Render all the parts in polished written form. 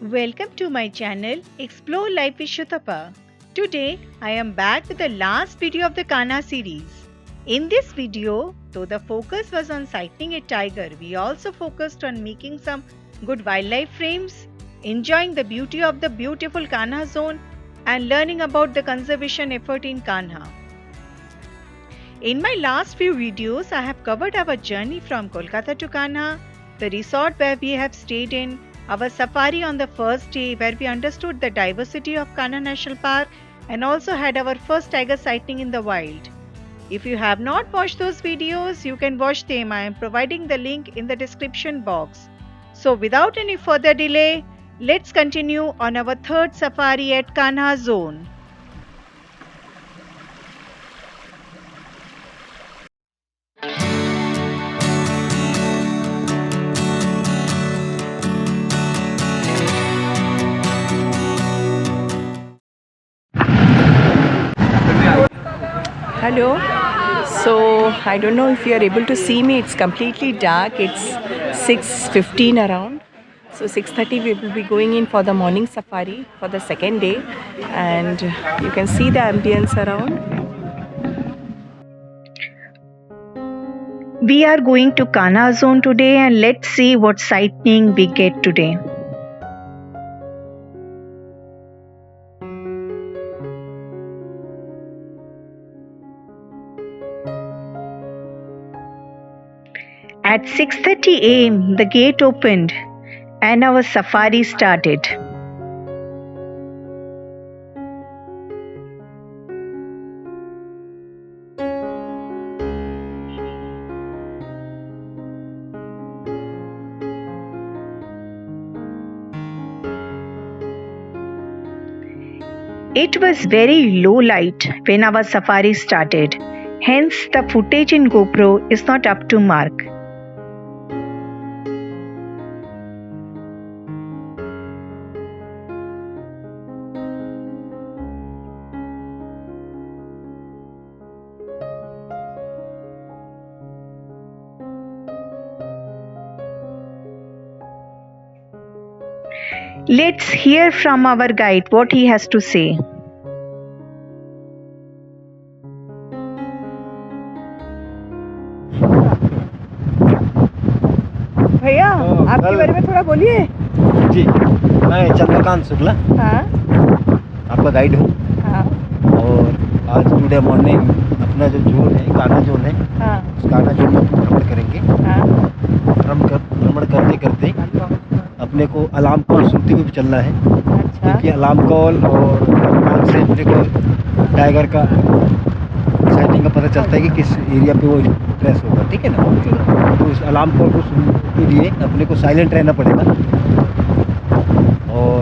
Welcome to my channel Explore Life with Shutapa. Today I am back with the last video of the Kanha series. In this video, though the focus was on sighting a tiger, we also focused on making some good wildlife frames, enjoying the beauty of the beautiful Kanha Zone, and learning about the conservation effort in Kanha. In my last few videos, I have covered our journey from Kolkata to Kanha, the resort where we have stayed in, our safari on the first day where we understood the diversity of Kanha National Park and also had our first tiger sighting in the wild. If you have not watched those videos, you can watch them. I am providing the link in the description box. So without any further delay, let's continue on our third safari at Kanha Zone. Hello. So I don't know if you are able to see me. It's completely dark. It's 6:15 around. So 6:30 we will be going in for the morning safari for the second day, and you can see the ambience around. We are going to Kanha Zone today and let's see what sightseeing we get today. At 6:30 am, the gate opened and our safari started. It was very low light when our safari started, hence the footage in GoPro is not up to mark. Let's hear from our guide what he has to say. भैया आपके बारे में थोड़ा बोलिए। जी, मैं चंद्रकांत शुक्ला हाँ आपका guide हूँ। हाँ और आज टुडे मॉर्निंग अपना जो जोन है कान्हा जोन है, हाँ उस कान्हा जोन में भ्रमण करेंगे। हाँ भ्रमण करते करते अपने को अलार्म कॉल सुनते हुए भी चलना है, अच्छा क्योंकि अलार्म कॉल और आग से अपने को टाइगर का साइटिंग का पता चलता है कि किस एरिया पे वो ट्रेस होगा। ठीक है ना? तो उस अलार्म कॉल को सुनने के लिए अपने को साइलेंट रहना पड़ेगा। और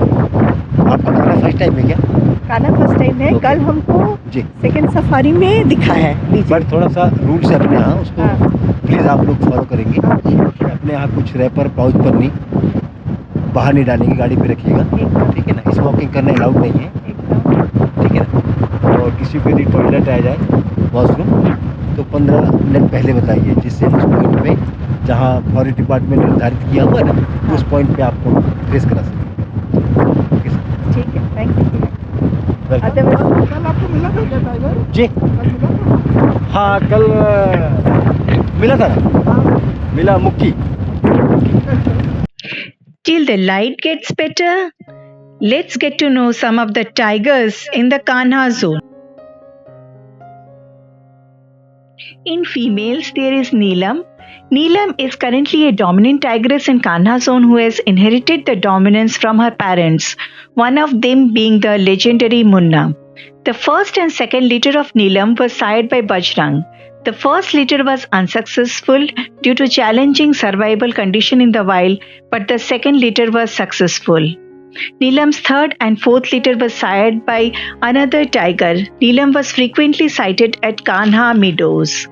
आपका कान्हा फर्स्ट टाइम है क्या? कान्हा फर्स्ट टाइम है। कल हमको जी सेकेंड सफारी में दिखा है। बट थोड़ा सा रूल्स है अपने यहाँ, उसको हाँ। प्लीज़ आप लोग फॉलो करेंगे। अपने यहाँ कुछ रैपर पाउच पर नहीं, बाहर नहीं डालेंगे, गाड़ी पे रखिएगा। ठीक है ना? स्मोकिंग करना अलाउड नहीं है। ठीक है ना? और किसी को यदि टॉयलेट आ जाए, वॉशरूम, तो 15 मिनट पहले बताइए, जिससे उस पॉइंट पे जहाँ फॉरेस्ट डिपार्टमेंट निर्धारित किया हुआ है ना, उस पॉइंट पे आपको ट्रेस करा सकें। ओके सर, ठीक है, थैंक यू। वेलकम। कल आपको मिला था क्या टाइगर? जी हाँ, कल मिला था ना, मिला मुक्की। Till the light gets better, let's get to know some of the tigers in the Kanha Zone. In females, there is Neelam. Neelam is currently a dominant tigress in Kanha Zone who has inherited the dominance from her parents, one of them being the legendary Munna. The first and second litter of Neelam was sired by Bajrang. The first litter was unsuccessful due to challenging survival condition in the wild, but the second litter was successful. Neelam's third and fourth litter was sired by another tiger. Neelam was frequently sighted at Kanha Meadows.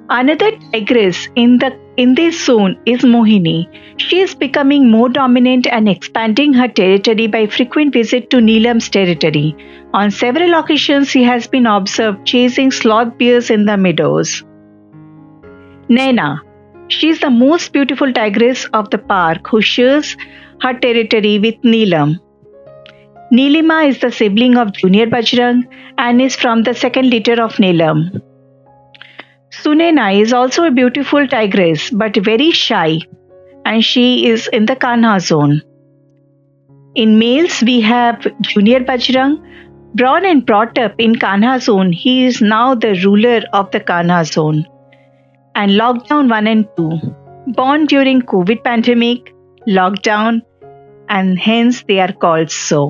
Another tigress in this zone is Mohini. She is becoming more dominant and expanding her territory by frequent visit to Neelam's territory. On several occasions, she has been observed chasing sloth bears in the meadows. Naina. She is the most beautiful tigress of the park who shares her territory with Neelam. Neelima is the sibling of Junior Bajrang and is from the second litter of Neelam. Sunena is also a beautiful tigress but very shy, and she is in the Kanha zone. In males, we have Junior Bajrang. Born and brought up in Kanha zone, he is now the ruler of the Kanha zone. And Lockdown 1 and 2, born during COVID pandemic, lockdown, and hence they are called so.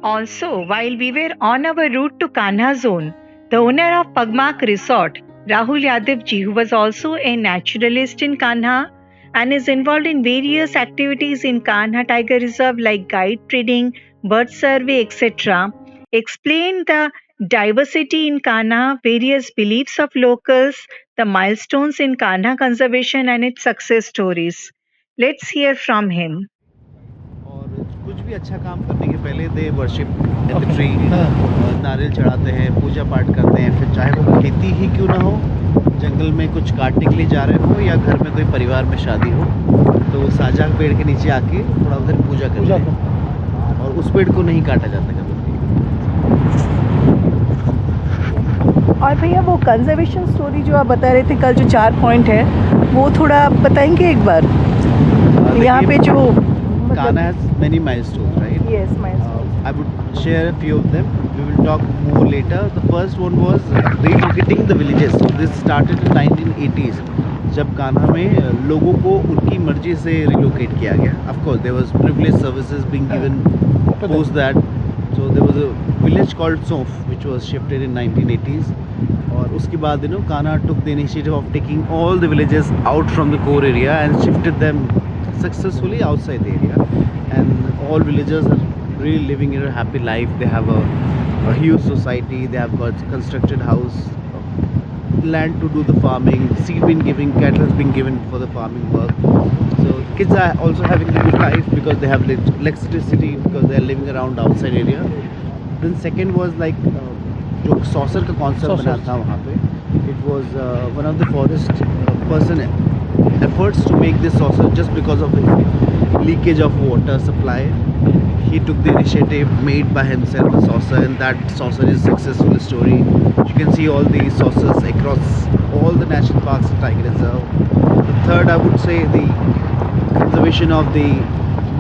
Also, while we were on our route to Kanha Zone, the owner of Pagmak Resort, Rahul Yadav ji, who was also a naturalist in Kanha and is involved in various activities in Kanha Tiger Reserve like guide training, bird survey, etc., explained the diversity in Kanha, various beliefs of locals, the milestones in Kanha conservation and its success stories. Let's hear from him. और कुछ भी अच्छा काम करने के पहले they worship at the tree, नारियल चढ़ाते हैं, पूजा पाठ करते हैं, फिर चाहे वो खेती ही क्यों ना हो, जंगल में कुछ काटने के लिए जा रहे हो या घर में कोई परिवार में शादी हो, तो साजा पेड़ के नीचे आके थोड़ा उधर पूजा करते हैं और उस पेड़ को नहीं काटा जाता कभी। और भैया वो कंजर्वेशन स्टोरी जो आप बता रहे थे कल, जो 4 पॉइंट है, वो थोड़ा आप बताएंगे एक बार? यहाँ पे जो Kanha has many milestones, right? Yes, milestones. I would share a few of them. We will talk more later. The first one was relocating the villages. So this started in 1980s, जब कान्हा में लोगों को उनकी मर्जी से relocate किया गया. Of course, there was privileged services being given post that. So there was a village called Sof, which was shifted in 1980s. और उसके बाद Kanha took the initiative of taking all the villages out from the core area and shifted them successfully outside the area, and all villagers are really living in a happy life. They have a huge society, they have got constructed house, land to do the farming, seed been given, cattle has been given for the farming work. So kids are also having a good life because they have electricity, because they are living around outside area. Then second was like जो saucer का concept बना था वहाँ पे, it was one of the forest person efforts to make this saucer just because of the leakage of water supply. He took the initiative, made by himself a saucer, and that saucer is a successful story. You can see all these saucers across all the national parks and tiger reserve. The third, I would say, the conservation of the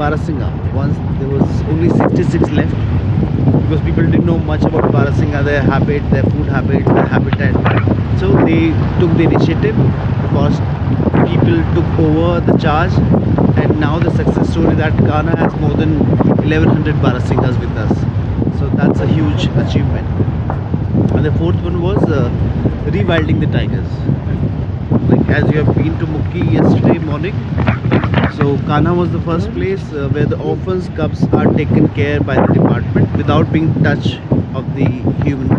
Barasinga. Once there was only 66 left because people didn't know much about Barasinga, their habit, their food habit, their habitat. So they took the initiative. First, people took over the charge, and now the success story that Kanha has more than 1100 Barasingas with us. So that's a huge achievement. And the fourth one was rewilding the tigers. Like as you have been to Mukki yesterday morning, so Kanha was the first place where the orphans cubs are taken care by the department without being touched of the human.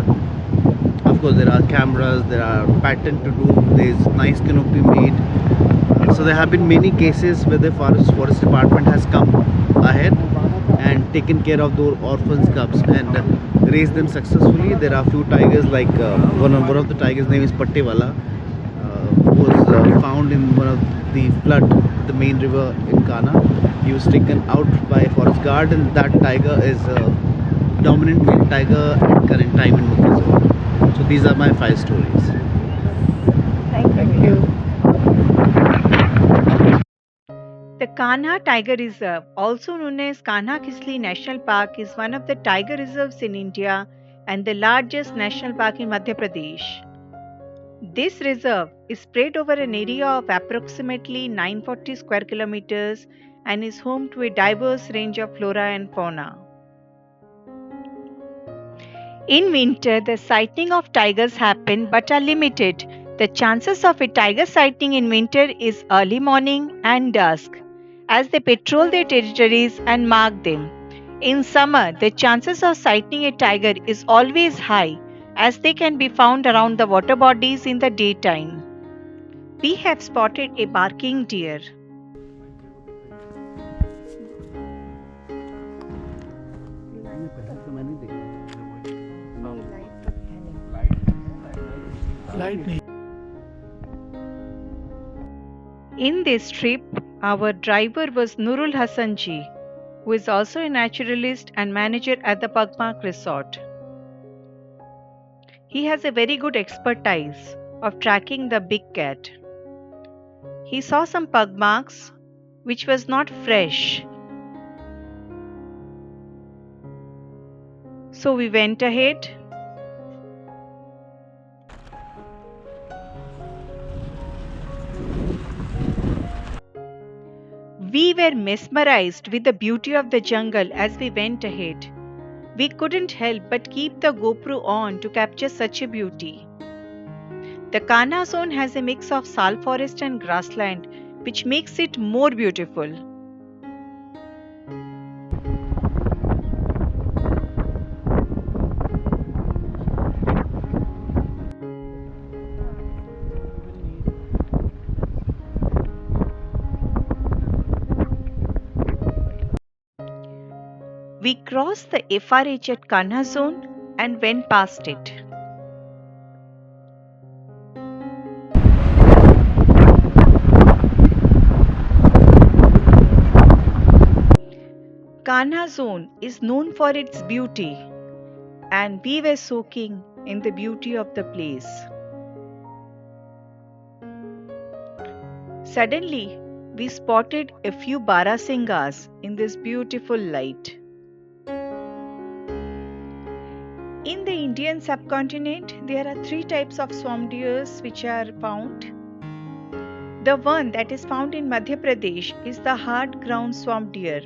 Of course, there are cameras, there are pattern to do, there is nice canopy made. So there have been many cases where the forest department has come ahead and taken care of those orphans cubs and raised them successfully. There are few tigers like one of the tigers' name is Pattewala, who was found in one of the flood, the main river in Kanha. He was taken out by a forest guard, and that tiger is a dominant male tiger at current time in Mukki Zone. So these are my 5 stories. Thank you. The Kanha Tiger Reserve, also known as Kanha Kisli National Park, is one of the tiger reserves in India and the largest national park in Madhya Pradesh. This reserve is spread over an area of approximately 940 square kilometers and is home to a diverse range of flora and fauna. In winter, the sighting of tigers happen but are limited. The chances of a tiger sighting in winter is early morning and dusk, as they patrol their territories and mark them. In summer, the chances of sighting a tiger is always high, as they can be found around the water bodies in the daytime. We have spotted a barking deer. In this trip, our driver was Nurul Hassanji, who is also a naturalist and manager at the Pugmark Resort. He has a very good expertise of tracking the big cat. He saw some pug marks which was not fresh. So we went ahead. We were mesmerized with the beauty of the jungle as we went ahead. We couldn't help but keep the GoPro on to capture such a beauty. The Kanha Zone has a mix of sal forest and grassland, which makes it more beautiful. We crossed the FRH at Kanha Zone and went past it. Kanha Zone is known for its beauty, and we were soaking in the beauty of the place. Suddenly, we spotted a few barasingas in this beautiful light. In the Indian subcontinent, there are 3 types of swamp deers which are found. The one that is found in Madhya Pradesh is the hard ground swamp deer.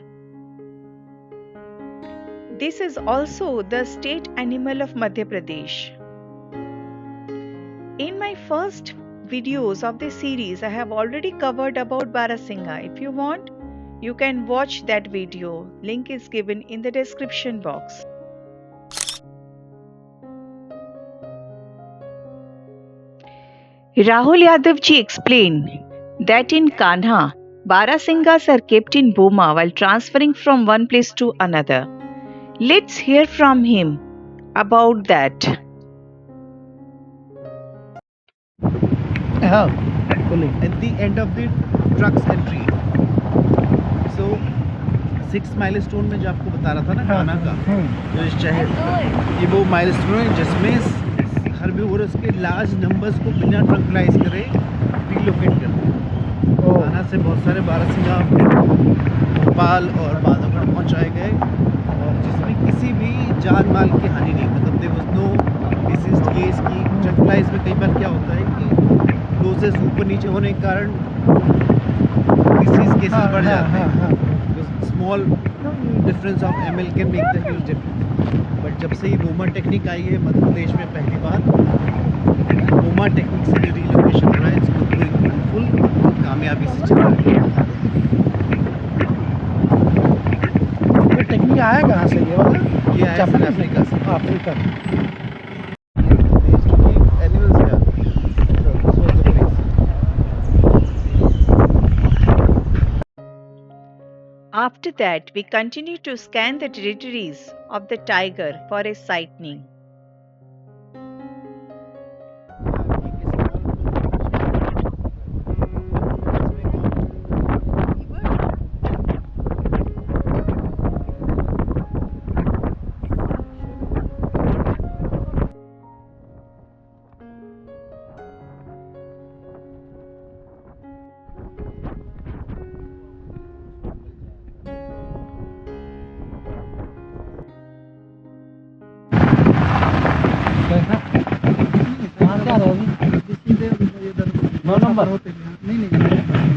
This is also the state animal of Madhya Pradesh. In my first videos of this series, I have already covered about barasinga. If you want, you can watch that video. Link is given in the description box. Rahul Yadavji explained that in Kanha, barasingas are kept in boma while transferring from one place to another. Let's hear from him about that. At the end of the truck's entry. So 6 milestone में जो आपको बता रहा था ना कान्हा का, जो इस शहर, ये वो milestone है जिसमें हर्बीवोर उसके लार्ज नंबर्स को बिना ट्रंक्लाइज करे रिलोकेट करते हैं। कान्हा से बहुत सारे बारहसिंगा भोपाल और बांधवगढ़ पहुँचाए गए, और जिसमें किसी भी जान माल की हानि नहीं, मतलब there was no diseased case की। ट्रंक्लाइज में कई बार क्या होता है कि डोजेस ऊपर नीचे होने के कारण डिसीज केसेस बढ़ जाते हैं। Small difference of ml can make the huge difference. But जब से ये बोमा टेक्निक आई है मध्य प्रदेश में पहली बार, बोमा टेक्निक से जो रिलोकेशन हो रहा है इसको फुल कामयाबी से चल रहा है। ये टेक्निक आया कहाँ से ये वाला? ये आया सर अफ्रीका से। Africa. After that, we continued to scan the territories of the tiger for a sighting.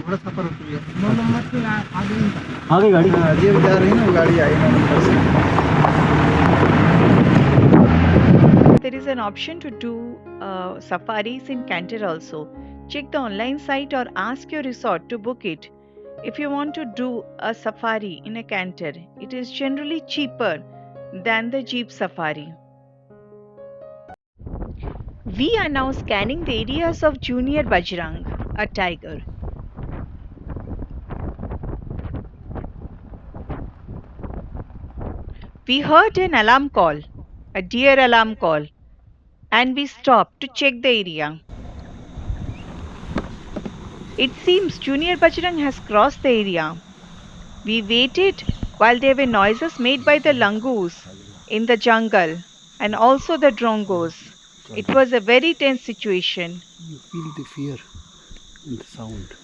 थोड़ा सफर होती है 9 नंबर से आगे गाड़ी जा रही है ना, गाड़ी आई ना ऊपर से। there is an option to do safaris in Canter also. Check the online site or ask your resort to book it. If you want to do a safari in a Canter, it is generally cheaper than the jeep safari. We are now scanning the areas of Junior Bajrang, a tiger. We heard an alarm call, a deer alarm call, and we stopped to check the area. It seems Junior Bajrang has crossed the area. We waited while there were noises made by the langurs in the jungle and also the drongos. It was a very tense situation. You feel the fear in the sound.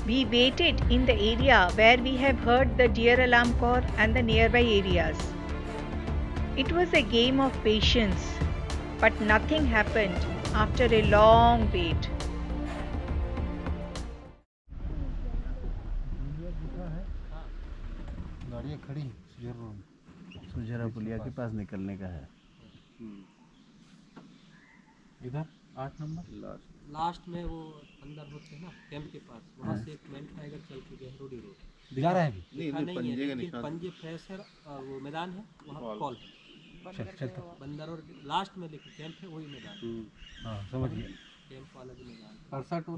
We waited in the area where we have heard the deer alarm call and the nearby areas. It was a game of patience, but nothing happened after a long wait. गाड़ियाँ खड़ी सुजरा पुलिया के पास निकलने का है। इधर 8 number last में वो अंदर होते हैं ना कैंप के पास, वहाँ से एक मेन टाइगर चल के गया रोडी रोड। दिखा रहा है अभी? दिखा नहीं है, लेकिन पंजे फ्रेश है, वो मैदान है वहाँ कॉल है। चल तो। बंदर और लास्ट में लेकिन कैंप है वही मैदान। हाँ समझ गया। कैंप वाला भी मैदान।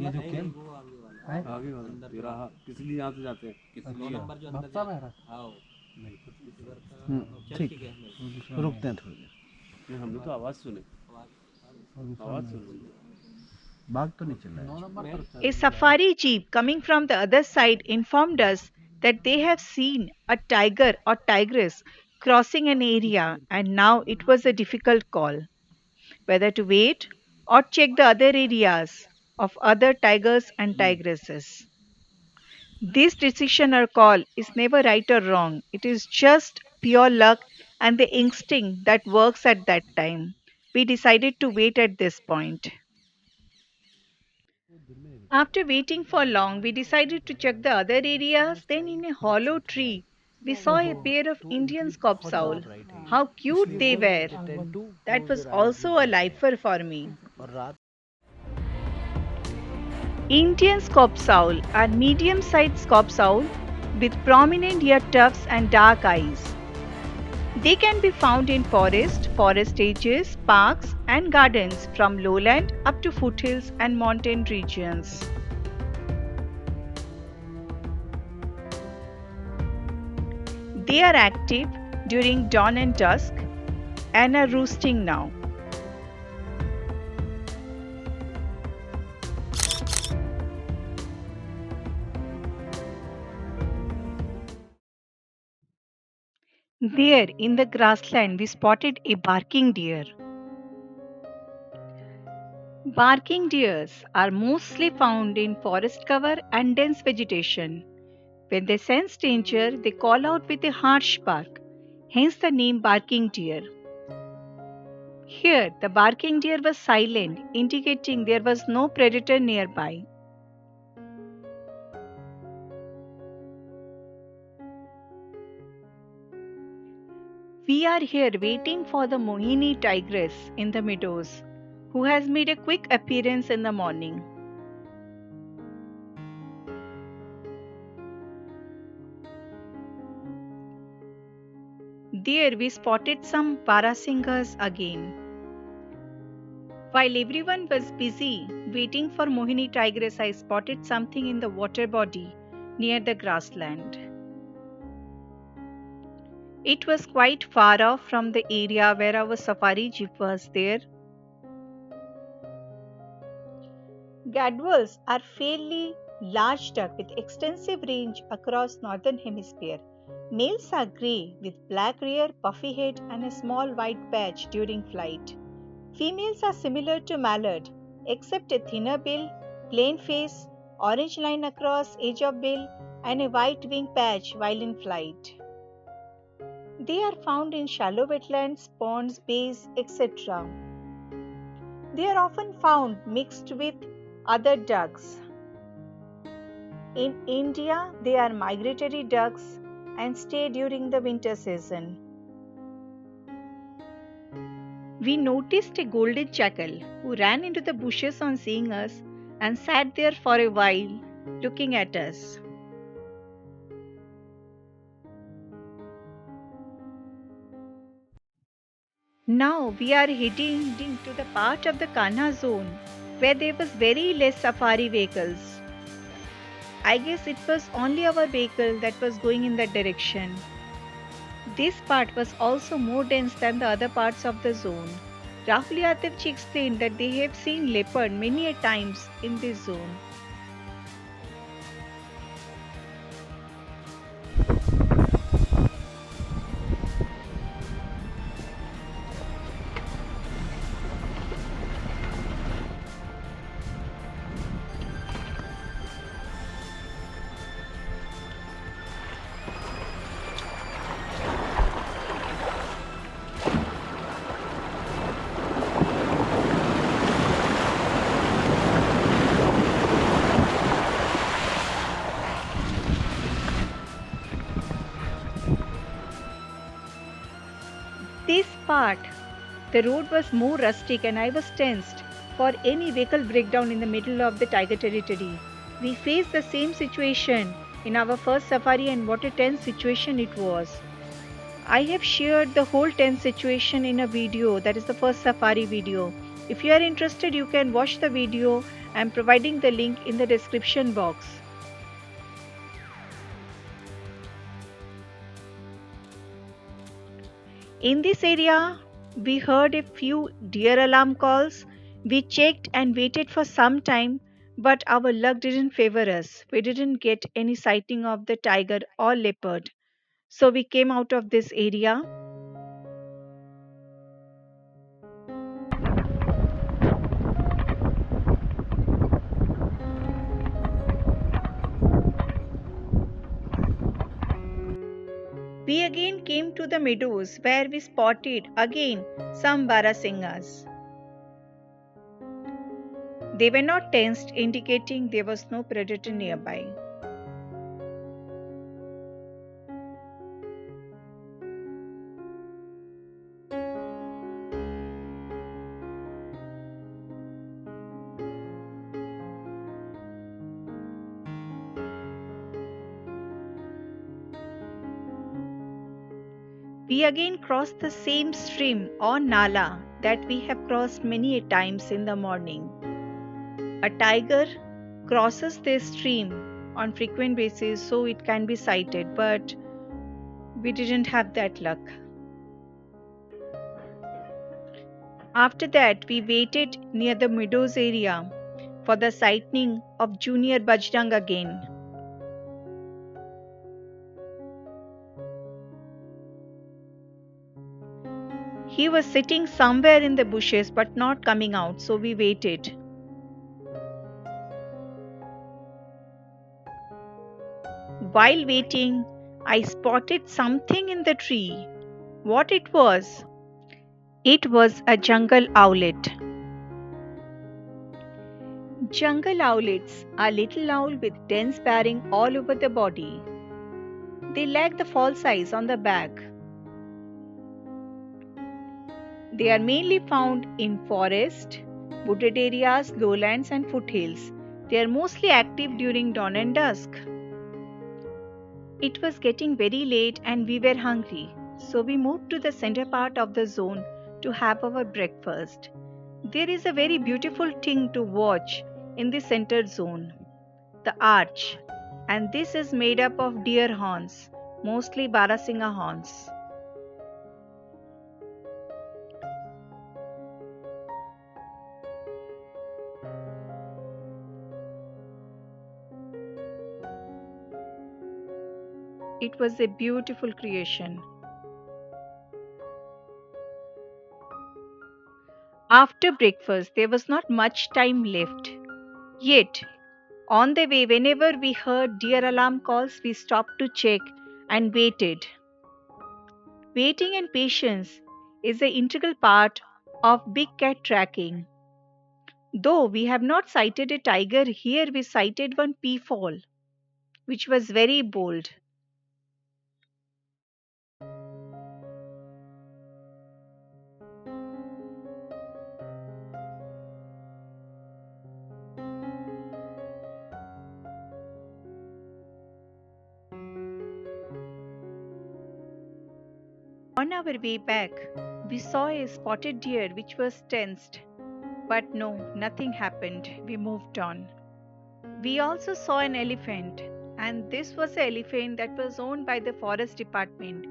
ये जो कैंप वो आगे वाला है आगे वाला अंदर तेरा किसी यहाँ से जाते हैं 9 नंबर जो अंदर जाता है। हाँ नहीं चल के गया। रुकते हैं थोड़ी देर। हमने तो आवाज़ सुनी। आवाज़ सुनी। बाघ तो नहीं चल रहा है। A safari jeep coming from the other side informed us that they have seen a tiger or tigress crossing an area, and now it was a difficult call whether to wait or check the other areas of other tigers and tigresses. This decision or call is never right or wrong. It is just pure luck and the instinct that works at that time. We decided to wait at this point. After waiting for long, we decided to check the other areas. Then, in a hollow tree, we saw a pair of Indian scops owl. How cute they were! That was also a lifer for me. Indian scops owl are medium-sized scops owl with prominent ear tufts and dark eyes. They can be found in forest edges, parks and gardens from lowland up to foothills and mountain regions. They are active during dawn and dusk and are roosting now. There in the grassland we spotted a barking deer. Barking deers are mostly found in forest cover and dense vegetation. When they sense danger, they call out with a harsh bark, hence the name barking deer. Here, the barking deer was silent, indicating there was no predator nearby. We are here waiting for the Mohini tigress in the meadows, who has made a quick appearance in the morning. There we spotted some Barasinghas again. While everyone was busy waiting for Mohini tigress, I spotted something in the water body near the grassland. It was quite far off from the area where our safari jeep was there. Gadwals are fairly large duck with extensive range across northern hemisphere. Males are grey with black rear, puffy head and a small white patch during flight. Females are similar to mallard except a thinner bill, plain face, orange line across edge of bill and a white wing patch while in flight. They are found in shallow wetlands, ponds, bays, etc. They are often found mixed with other ducks. In India, they are migratory ducks and stay during the winter season. We noticed a golden jackal who ran into the bushes on seeing us and sat there for a while looking at us. Now we are heading to the part of the Kanha Zone where there was very less safari vehicles. I guess it was only our vehicle that was going in that direction. This part was also more dense than the other parts of the zone. Rahul Yadavji explained that they have seen leopard many a times in this zone. This part, the road was more rustic and I was tensed for any vehicle breakdown in the middle of the tiger territory. We faced the same situation in our first safari and what a tense situation it was. I have shared the whole tense situation in a video, that is the first safari video. If you are interested, you can watch the video. I am providing the link in the description box. In this area, we heard a few deer alarm calls. We checked and waited for some time, but our luck didn't favor us. We didn't get any sighting of the tiger or leopard. So we came out of this area. We again came to the meadows where we spotted again some barasingas. They were not tensed, indicating there was no predator nearby. We again crossed the same stream or nala that we have crossed many a times in the morning. A tiger crosses this stream on frequent basis so it can be sighted, but we didn't have that luck. After that, we waited near the meadows area for the sighting of junior Bajrang again. He was sitting somewhere in the bushes but not coming out, so we waited. While waiting, I spotted something in the tree. What it was? It was a jungle owlet. Jungle owlets are little owl with dense barring all over the body. They lack the false eyes on the back. They are mainly found in forest, wooded areas, lowlands and foothills. They are mostly active during dawn and dusk. It was getting very late and we were hungry, so we moved to the center part of the zone to have our breakfast. There is a very beautiful thing to watch in the center zone, the arch, and this is made up of deer horns, mostly Barasinga horns. It was a beautiful creation. After breakfast, there was not much time left. Yet, on the way, whenever we heard deer alarm calls, we stopped to check and waited. Waiting and patience is an integral part of big cat tracking. Though we have not sighted a tiger here, we sighted one peafowl, which was very bold. On our way back, we saw a spotted deer which was tensed. But no, nothing happened. We moved on. We also saw an elephant, and this was an elephant that was owned by the forest department.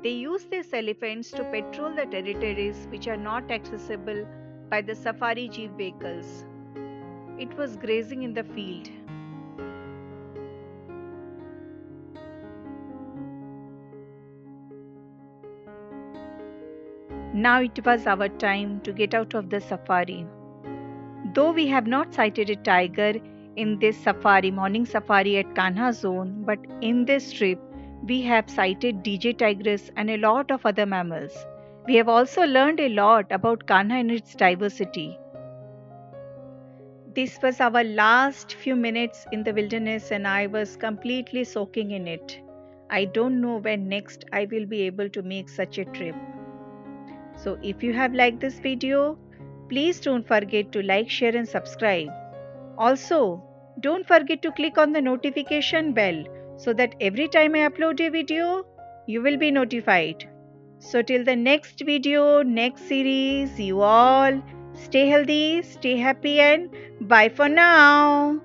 They use these elephants to patrol the territories which are not accessible by the safari jeep vehicles. It was grazing in the field. Now it was our time to get out of the safari. Though we have not sighted a tiger in this safari, morning safari at Kanha Zone, but in this trip we have sighted DJ tigers and a lot of other mammals. We have also learned a lot about Kanha and its diversity. This was our last few minutes in the wilderness and I was completely soaking in it. I don't know when next I will be able to make such a trip. So if you have liked this video, please don't forget to like, share and subscribe. Also, don't forget to click on the notification bell so that every time I upload a video, you will be notified. So till the next video, next series, you all stay healthy, stay happy and bye for now.